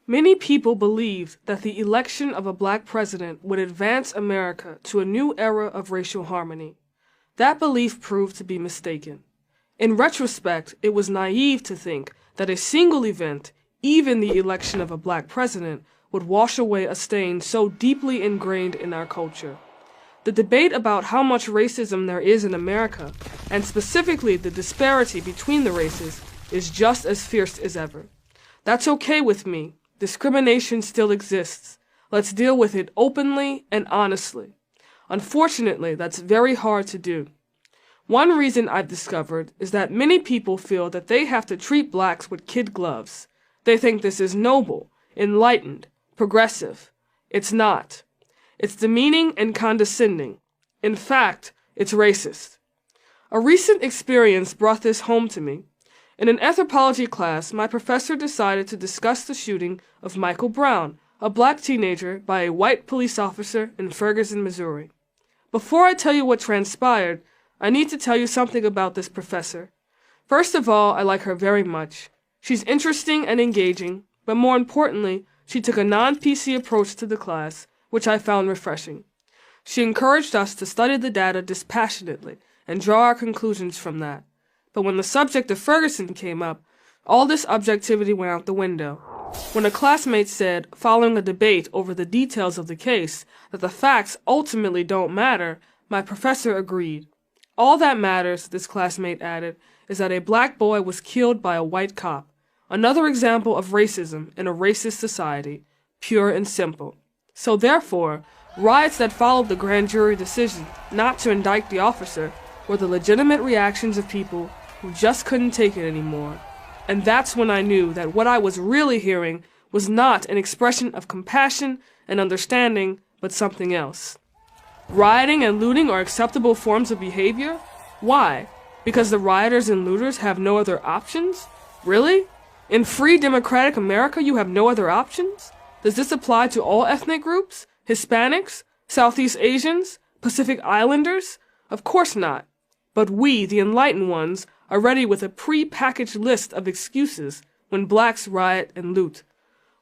Many people believed that the election of a black president would advance America to a new era of racial harmony. That belief proved to be mistaken. In retrospect, it was naive to think that a single event, even the election of a black president, would wash away a stain so deeply ingrained in our culture. The debate about how much racism there is in America, and specifically the disparity between the races, is just as fierce as ever. That's okay with me. Discrimination still exists. Let's deal with it openly and honestly. Unfortunately, that's very hard to do. One reason I've discovered is that many people feel that they have to treat blacks with kid gloves. They think this is noble, enlightened, progressive. It's not. It's demeaning and condescending. In fact, it's racist. A recent experience brought this home to me. In an anthropology class, my professor decided to discuss the shooting of Michael Brown, a black teenager, by a white police officer in Ferguson, Missouri. Before I tell you what transpired, I need to tell you something about this professor. First of all, I like her very much. She's interesting and engaging, but more importantly, she took a non-PC approach to the class, which I found refreshing. She encouraged us to study the data dispassionately and draw our conclusions from that. But when the subject of Ferguson came up, all this objectivity went out the window. When a classmate said, following a debate over the details of the case, that the facts ultimately don't matter, my professor agreed. All that matters, this classmate added, is that a black boy was killed by a white cop. Another example of racism in a racist society, pure and simple. So therefore, riots that followed the grand jury decision not to indict the officer were the legitimate reactions of people who just couldn't take it anymore. And that's when I knew that what I was really hearing was not an expression of compassion and understanding, but something else. Rioting and looting are acceptable forms of behavior? Why? Because the rioters and looters have no other options? Really? In free democratic America you have no other options? Does this apply to all ethnic groups? Hispanics? Southeast Asians? Pacific Islanders? Of course not. But we, the enlightened ones, are ready with a pre-packaged list of excuses when blacks riot and loot.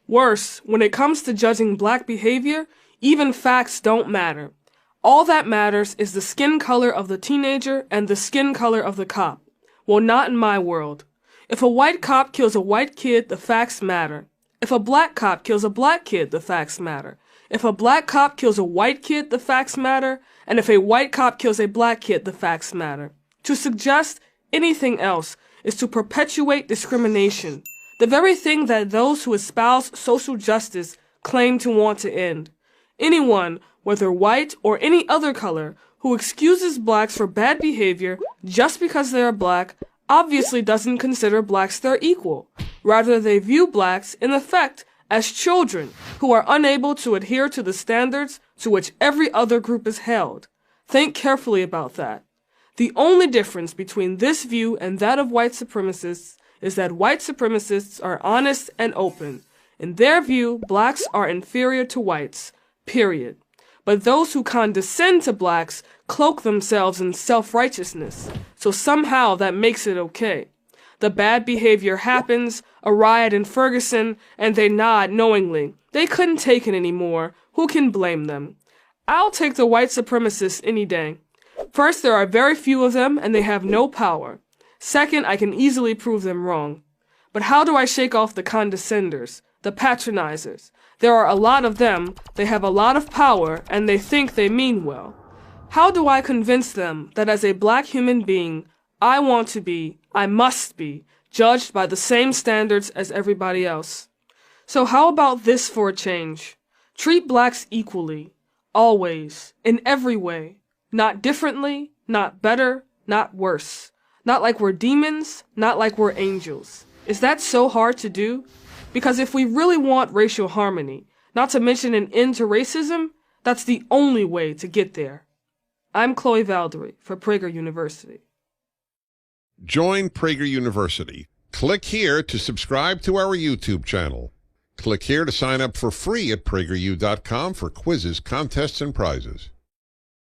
Worse, when it comes to judging black behavior, even facts don't matter. All that matters is the skin color of the teenager and the skin color of the cop. Well, not in my world. If a white cop kills a white kid, the facts matter. If a black cop kills a black kid, the facts matter. If a black cop kills a white kid, the facts matter. And if a white cop kills a black kid, the facts matter. To suggest anything else is to perpetuate discrimination, the very thing that those who espouse social justice claim to want to end. Anyone, whether white or any other color, who excuses blacks for bad behavior just because they are black obviously doesn't consider blacks their equal. Rather, they view blacks, in effect, as children who are unable to adhere to the standards to which every other group is held. Think carefully about that. The only difference between this view and that of white supremacists is that white supremacists are honest and open. In their view, blacks are inferior to whites, period. But those who condescend to blacks cloak themselves in self-righteousness, so somehow that makes it okay. The bad behavior happens, a riot in Ferguson, and they nod knowingly. They couldn't take it anymore. Who can blame them? I'll take the white supremacists any day. First, there are very few of them, and they have no power. Second, I can easily prove them wrong. But how do I shake off the condescenders, the patronizers? There are a lot of them, they have a lot of power, and they think they mean well. How do I convince them that as a black human being, I must be, judged by the same standards as everybody else? So how about this for a change? Treat blacks equally, always, in every way. Not differently, not better, not worse. Not like we're demons, not like we're angels. Is that so hard to do? Because if we really want racial harmony, not to mention an end to racism, that's the only way to get there. I'm Chloe Valdery for Prager University. Join Prager University. Click here to subscribe to our YouTube channel. Click here to sign up for free at prageru.com for quizzes, contests, and prizes.